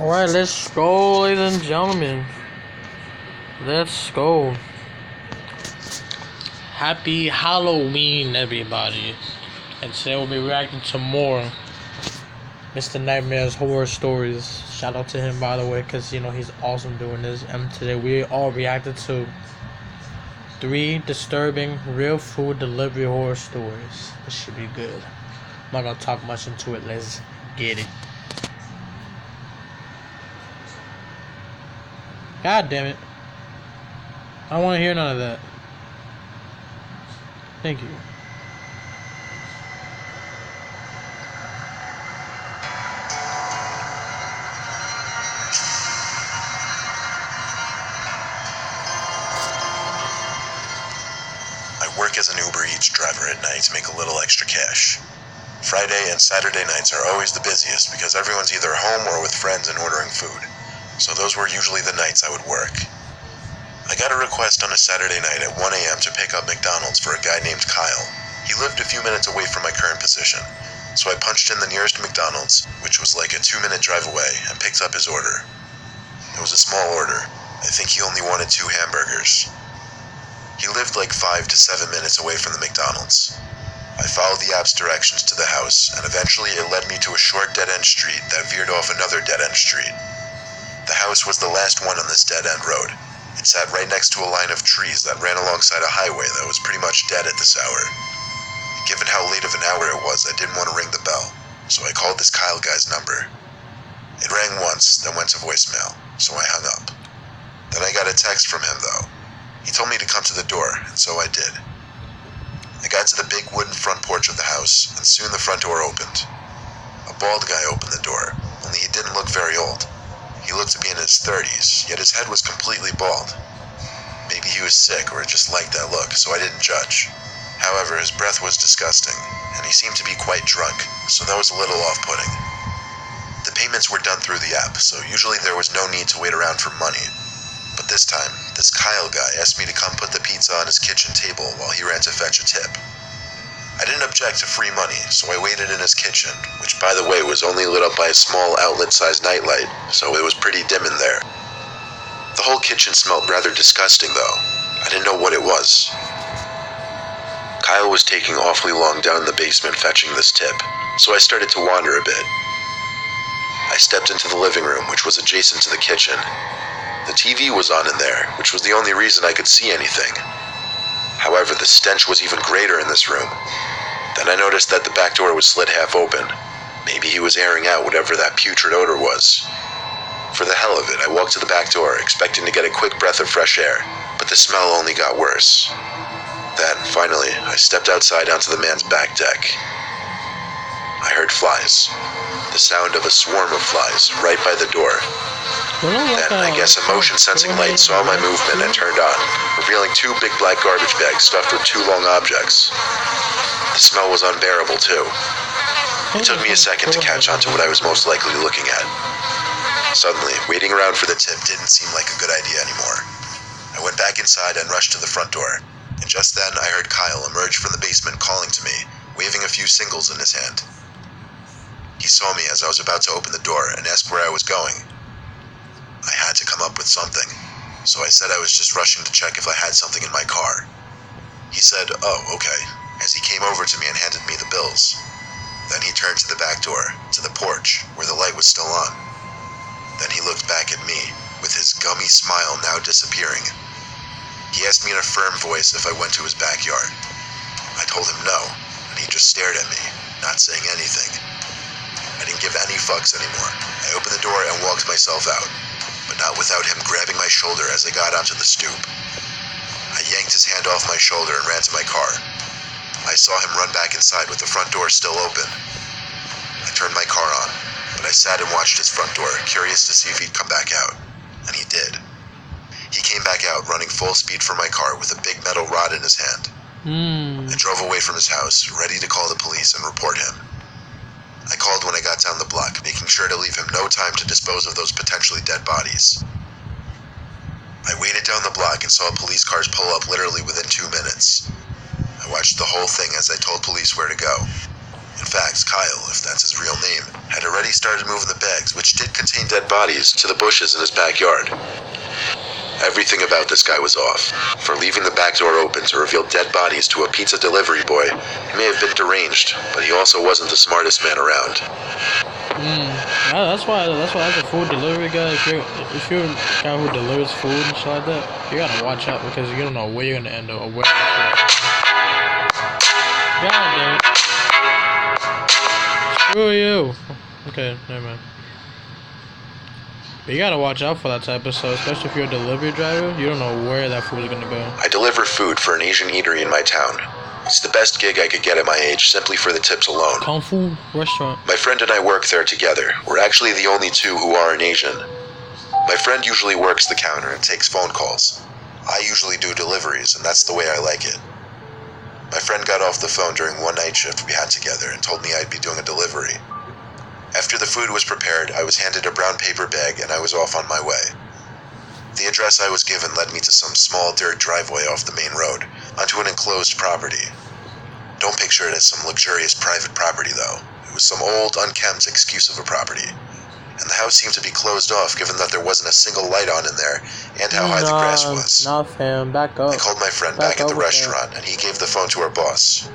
Alright, let's go, ladies and gentlemen. Let's go. Happy Halloween, everybody. And today we'll be reacting to more Mr. Nightmare's horror stories. Shout out to him, by the way, because, he's awesome doing this. And today we all reacted to 3 disturbing real food delivery horror stories. This should be good. I'm not going to talk much into it. Let's get it. God damn it. I don't want to hear none of that. Thank you. I work as an Uber Eats driver at night to make a little extra cash. Friday and Saturday nights are always the busiest because everyone's either home or with friends and ordering food. So those were usually the nights I would work. I got a request on a Saturday night at 1 a.m. to pick up McDonald's for a guy named Kyle. He lived a few minutes away from my current position, so I punched in the nearest McDonald's, which was like a 2-minute drive away, and picked up his order. It was a small order. I think he only wanted 2 hamburgers. He lived like 5 to 7 minutes away from the McDonald's. I followed the app's directions to the house, and eventually it led me to a short dead-end street that veered off another dead-end street. The house was the last one on this dead-end road. It sat right next to a line of trees that ran alongside a highway that was pretty much dead at this hour. Given how late of an hour it was, I didn't want to ring the bell, so I called this Kyle guy's number. It rang once, then went to voicemail, so I hung up. Then I got a text from him, though. He told me to come to the door, and so I did. I got to the big wooden front porch of the house, and soon the front door opened. A bald guy opened the door, only he didn't look very old. He looked to be in his 30s, yet his head was completely bald. Maybe he was sick or just liked that look, so I didn't judge. However, his breath was disgusting, and he seemed to be quite drunk, so that was a little off-putting. The payments were done through the app, so usually there was no need to wait around for money. But this time, this Kyle guy asked me to come put the pizza on his kitchen table while he ran to fetch a tip. I didn't object to free money, so I waited in his kitchen, which by the way was only lit up by a small outlet-sized nightlight, so it was pretty dim in there. The whole kitchen smelled rather disgusting though. I didn't know what it was. Kyle was taking awfully long down in the basement fetching this tip, so I started to wander a bit. I stepped into the living room, which was adjacent to the kitchen. The TV was on in there, which was the only reason I could see anything. However, the stench was even greater in this room. Then I noticed that the back door was slit half open. Maybe he was airing out whatever that putrid odor was. For the hell of it, I walked to the back door, expecting to get a quick breath of fresh air, but the smell only got worse. Then, finally, I stepped outside onto the man's back deck. I heard flies. The sound of a swarm of flies right by the door. Then, I guess a motion-sensing light saw my movement and turned on, revealing 2 big black garbage bags stuffed with 2 long objects. The smell was unbearable, too. It took me a second to catch on to what I was most likely looking at. Suddenly, waiting around for the tip didn't seem like a good idea anymore. I went back inside and rushed to the front door, and just then I heard Kyle emerge from the basement calling to me, waving a few singles in his hand. He saw me as I was about to open the door and asked where I was going. I had to come up with something, so I said I was just rushing to check if I had something in my car. He said, "Oh, okay," as he came over to me and handed me the bills. Then he turned to the back door, to the porch, where the light was still on. Then he looked back at me, with his gummy smile now disappearing. He asked me in a firm voice if I went to his backyard. I told him no, and he just stared at me, not saying anything. I didn't give any fucks anymore. I opened the door and walked myself out, but not without him grabbing my shoulder as I got onto the stoop. I yanked his hand off my shoulder and ran to my car. I saw him run back inside with the front door still open. I turned my car on, but I sat and watched his front door, curious to see if he'd come back out, and he did. He came back out running full speed for my car with a big metal rod in his hand. I drove away from his house, ready to call the police and report him. I called when I got down the block, making sure to leave him no time to dispose of those potentially dead bodies. I waited down the block and saw police cars pull up literally within 2 minutes. I watched the whole thing as I told police where to go. And fact, Kyle, if that's his real name, had already started moving the bags, which did contain dead bodies, to the bushes in his backyard. Everything about this guy was off. For leaving the back door open to reveal dead bodies to a pizza delivery boy, he may have been deranged, but he also wasn't the smartest man around. That's why as a food delivery guy, if you're a guy who delivers food and shit like that, you gotta watch out because you don't know where you're gonna end up or where. God damn it. Screw you. Okay, never mind. But you gotta watch out for that type of stuff, especially if you're a delivery driver. You don't know where that food is gonna go. I deliver food for an Asian eatery in my town. It's the best gig I could get at my age, simply for the tips alone. Kung Fu restaurant. My friend and I work there together. We're actually the only two who aren't Asian. My friend usually works the counter and takes phone calls. I usually do deliveries, and that's the way I like it. My friend got off the phone during one night shift we had together and told me I'd be doing a delivery. After the food was prepared, I was handed a brown paper bag and I was off on my way. The address I was given led me to some small dirt driveway off the main road, onto an enclosed property. Don't picture it as some luxurious private property though. It was some old, unkempt excuse of a property. And the house seemed to be closed off given that there wasn't a single light on in there and how high the grass was. Nah, fam, back up. I called my friend back at the restaurant and he gave the phone to our boss.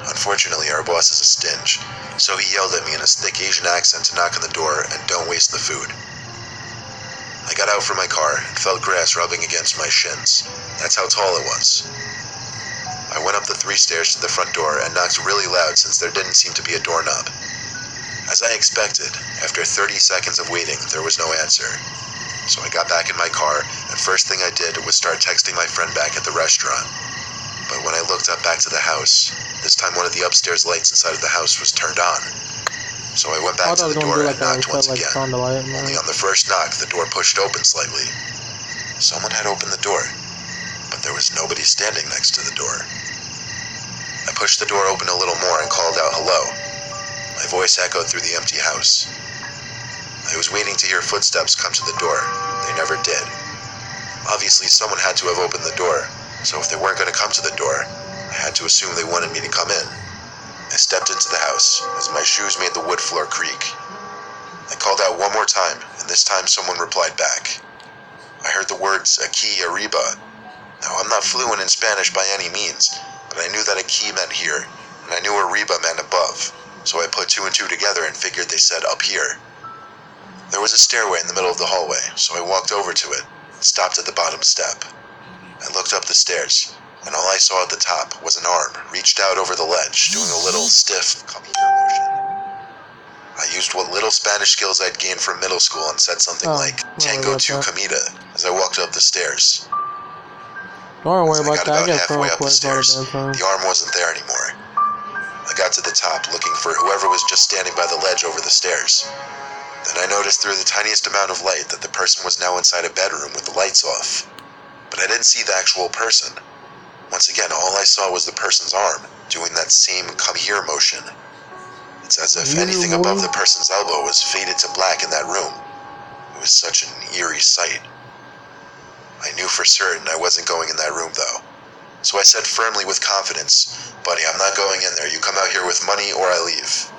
Unfortunately, our boss is a stinge, so he yelled at me in a thick Asian accent to knock on the door and don't waste the food. I got out from my car and felt grass rubbing against my shins. That's how tall it was. I went up the 3 stairs to the front door and knocked really loud since there didn't seem to be a doorknob. As I expected, after 30 seconds of waiting, there was no answer. So I got back in my car, and first thing I did was start texting my friend back at the restaurant. But when I looked up back to the house, this time one of the upstairs lights inside of the house was turned on. So I went back to the door and knocked once again. Only on the first knock, the door pushed open slightly. Someone had opened the door, but there was nobody standing next to the door. I pushed the door open a little more and called out hello. My voice echoed through the empty house. I was waiting to hear footsteps come to the door. They never did. Obviously, someone had to have opened the door, so if they weren't going to come to the door, I had to assume they wanted me to come in. I stepped into the house as my shoes made the wood floor creak. I called out one more time, and this time someone replied back. I heard the words aquí arriba. Now, I'm not fluent in Spanish by any means, but I knew that aquí meant here, and I knew arriba meant above, so I put 2 and 2 together and figured they said up here. There was a stairway in the middle of the hallway, so I walked over to it and stopped at the bottom step. I looked up the stairs, and all I saw at the top was an arm reached out over the ledge, doing a little stiff, come here motion. I used what little Spanish skills I'd gained from middle school and said something like, Tango tu comida, as I walked up the stairs. Don't worry about that. I got halfway up the stairs, the arm wasn't there anymore. I got to the top, looking for whoever was just standing by the ledge over the stairs. Then I noticed through the tiniest amount of light that the person was now inside a bedroom with the lights off. But I didn't see the actual person. Once again, all I saw was the person's arm, doing that same come here motion. It's as if anything above the person's elbow was faded to black in that room. It was such an eerie sight. I knew for certain I wasn't going in that room, though. So I said firmly with confidence, Buddy, I'm not going in there. You come out here with money or I leave.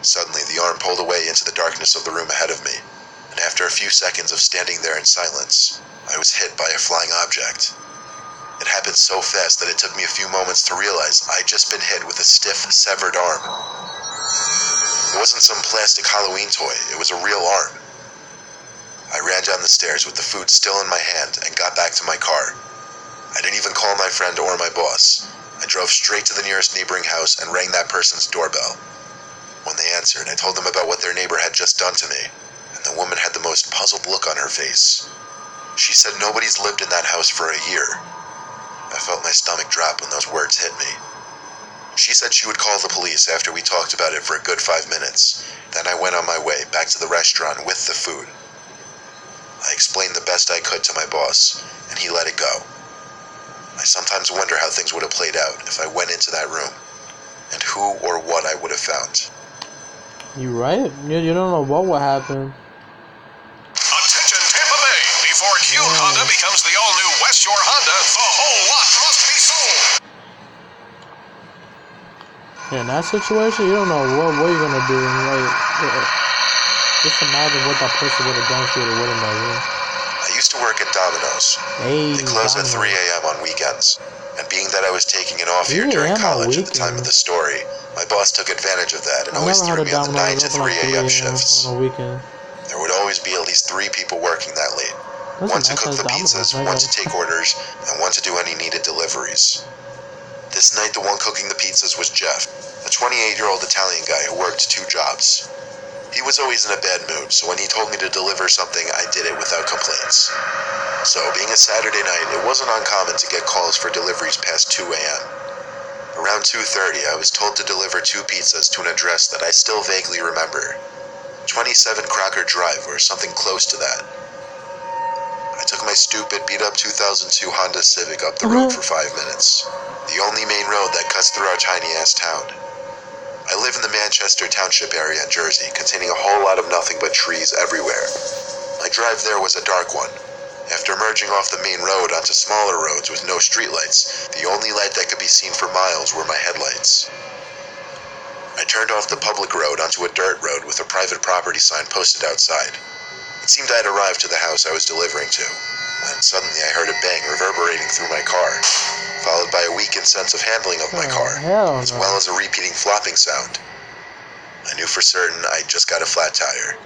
Suddenly, the arm pulled away into the darkness of the room ahead of me, and after a few seconds of standing there in silence, I was hit by a flying object. It happened so fast that it took me a few moments to realize I'd just been hit with a stiff, severed arm. It wasn't some plastic Halloween toy, it was a real arm. I ran down the stairs with the food still in my hand and got back to my car. I didn't even call my friend or my boss. I drove straight to the nearest neighboring house and rang that person's doorbell. When they answered, I told them about what their neighbor had just done to me, and the woman had the most puzzled look on her face. She said nobody's lived in that house for a year. I felt my stomach drop when those words hit me. She said she would call the police after we talked about it for a good 5 minutes. Then I went on my way back to the restaurant with the food. I explained the best I could to my boss, and he let it go. I sometimes wonder how things would have played out if I went into that room, and who or what I would have found. You right? You don't know what will happen. Attention Tampa Bay! Before Kuhn Honda becomes the all-new West Shore Honda, the whole lot must be sold! In that situation, you don't know what you're gonna do. Like, just imagine what that person would have done if you would have known. I used to work at Domino's. Hey, They close at 3 a.m. on weekends. And being that I was taking an off year during college at the time of the story, my boss took advantage of that and always threw me on the 9 to 3 a.m. shifts. There would always be at least 3 people working that late. One to cook the pizzas, one to take orders, and one to do any needed deliveries. This night, the one cooking the pizzas was Jeff, a 28-year-old Italian guy who worked 2 jobs. He was always in a bad mood, so when he told me to deliver something, I did it without complaints. So, being a Saturday night, it wasn't uncommon to get calls for deliveries past 2 a.m. Around 2:30, I was told to deliver 2 pizzas to an address that I still vaguely remember. 27 Crocker Drive, or something close to that. I took my stupid, beat-up 2002 Honda Civic up the road for 5 minutes. The only main road that cuts through our tiny-ass town. I live in the Manchester Township area in Jersey, containing a whole lot of nothing but trees everywhere. My drive there was a dark one. After merging off the main road onto smaller roads with no streetlights, the only light that could be seen for miles were my headlights. I turned off the public road onto a dirt road with a private property sign posted outside. It seemed I had arrived to the house I was delivering to, when suddenly I heard a bang reverberating through my car, followed by a weakened sense of handling of my car, as well as a repeating flopping sound. I knew for certain I'd just got a flat tire.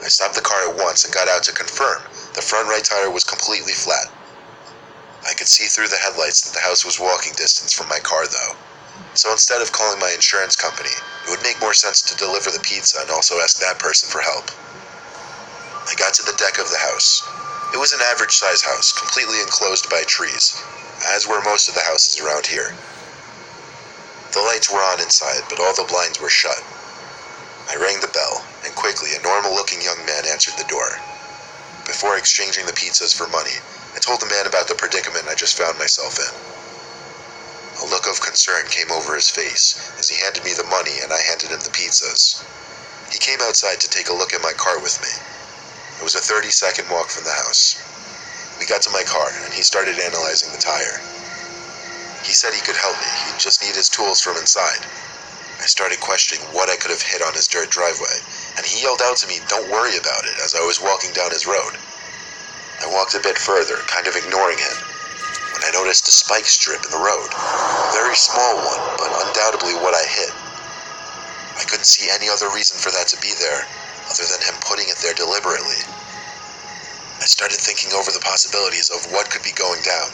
I stopped the car at once and got out to confirm the front right tire was completely flat. I could see through the headlights that the house was walking distance from my car though, so instead of calling my insurance company, it would make more sense to deliver the pizza and also ask that person for help. I got to the deck of the house. It was an average-size house, completely enclosed by trees, as were most of the houses around here. The lights were on inside, but all the blinds were shut. I rang the bell, and quickly a normal-looking young man answered the door. Before exchanging the pizzas for money, I told the man about the predicament I just found myself in. A look of concern came over his face as he handed me the money and I handed him the pizzas. He came outside to take a look at my car with me. It was a 30-second walk from the house. We got to my car, and he started analyzing the tire. He said he could help me, he'd just need his tools from inside. I started questioning what I could have hit on his dirt driveway, and he yelled out to me, "Don't worry about it," as I was walking down his road. I walked a bit further, kind of ignoring him, when I noticed a spike strip in the road. A very small one, but undoubtedly what I hit. I couldn't see any other reason for that to be there, other than him putting it there deliberately. I started thinking over the possibilities of what could be going down,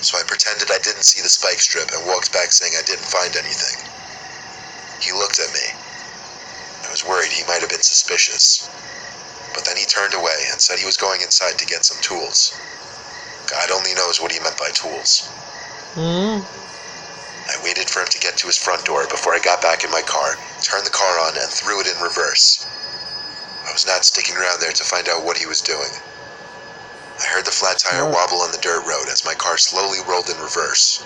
so I pretended I didn't see the spike strip and walked back saying I didn't find anything. He looked at me. I was worried he might have been suspicious, but then he turned away and said he was going inside to get some tools. God only knows what he meant by tools. I waited for him to get to his front door before I got back in my car, turned the car on, and threw it in reverse. I was not sticking around there to find out what he was doing. I heard the flat tire wobble on the dirt road as my car slowly rolled in reverse.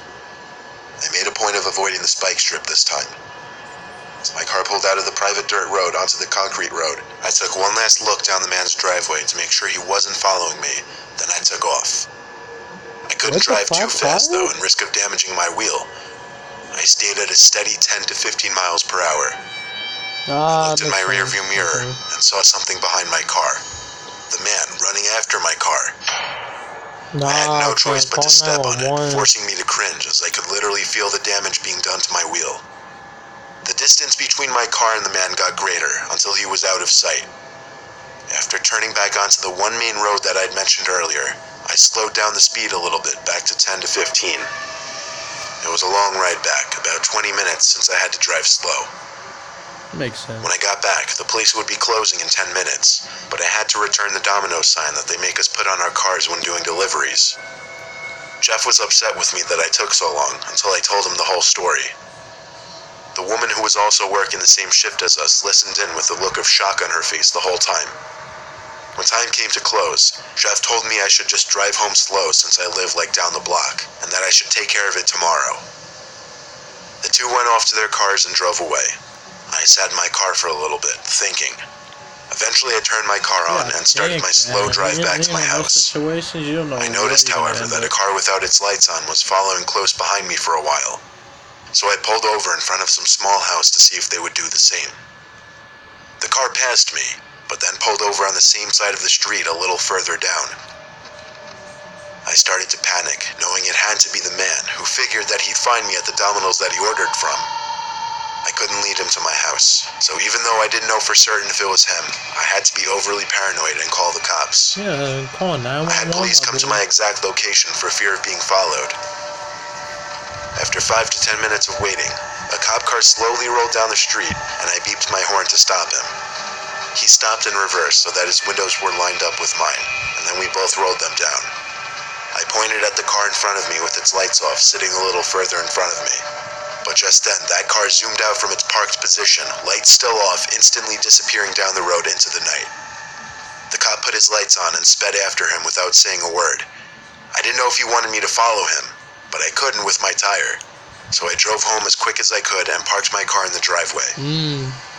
I made a point of avoiding the spike strip this time. As my car pulled out of the private dirt road onto the concrete road, I took one last look down the man's driveway to make sure he wasn't following me, then I took off. I couldn't drive too fast though and risk of damaging my wheel. I stayed at a steady 10 to 15 miles per hour. I looked in my rearview mirror and saw something behind my car. The man running after my car. I had no choice but to step on it, forcing me to cringe as I could literally feel the damage being done to my wheel. The distance between my car and the man got greater until he was out of sight. After turning back onto the one main road that I'd mentioned earlier, I slowed down the speed a little bit, back to 10 to 15. It was a long ride back, about 20 minutes since I had to drive slow. Makes sense. When I got back, the place would be closing in 10 minutes, but I had to return the Domino's sign that they make us put on our cars when doing deliveries. Jeff was upset with me that I took so long until I told him the whole story. The woman who was also working the same shift as us listened in with a look of shock on her face the whole time. When time came to close, Jeff told me I should just drive home slow since I live like down the block, and that I should take care of it tomorrow. The two went off to their cars and drove away. I sat in my car for a little bit, thinking. Eventually I turned my car on and started my slow drive back to my house. I noticed, however, that a car without its lights on was following close behind me for a while. so I pulled over in front of some small house to see if they would do the same. The car passed me, but then pulled over on the same side of the street a little further down. I started to panic, knowing it had to be the man who figured that he'd find me at the Domino's that he ordered from. I couldn't lead him to my house, so even though I didn't know for certain if it was him, I had to be overly paranoid and call the cops. Yeah, call 911. I had police come to my exact location for fear of being followed. After 5 to 10 minutes of waiting, a cop car slowly rolled down the street, and I beeped my horn to stop him. He stopped in reverse so that his windows were lined up with mine, and then we both rolled them down. I pointed at the car in front of me with its lights off, sitting a little further in front of me. But just then, that car zoomed out from its parked position, lights still off, instantly disappearing down the road into the night. The cop put his lights on and sped after him without saying a word. I didn't know if he wanted me to follow him, but I couldn't with my tire. So I drove home as quick as I could and parked my car in the driveway.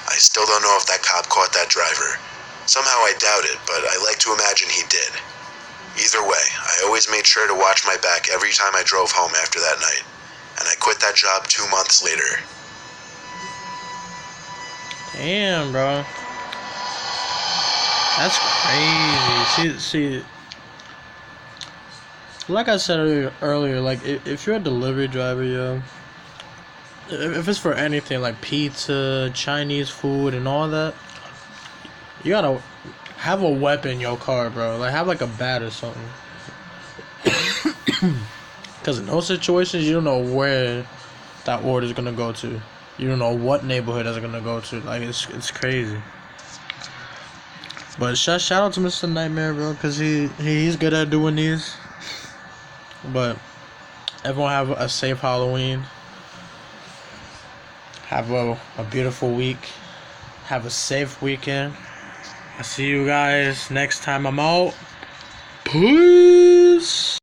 I still don't know if that cop caught that driver. Somehow I doubt it, but I like to imagine he did. Either way, I always made sure to watch my back every time I drove home after that night, and I quit that job 2 months later. Damn, bro. That's crazy. See, like I said earlier, like, if you're a delivery driver, yo, if it's for anything, like pizza, Chinese food, and all that, you gotta have a weapon in your car, bro. Like, have, like, a bat or something. Because in those situations, you don't know where that order's gonna go to. You don't know what neighborhood it's gonna go to. Like, it's crazy. But shout out to Mr. Nightmare, bro, because he's good at doing these. But everyone have a safe Halloween. Have a beautiful week. Have a safe weekend. I'll see you guys next time I'm out. Peace.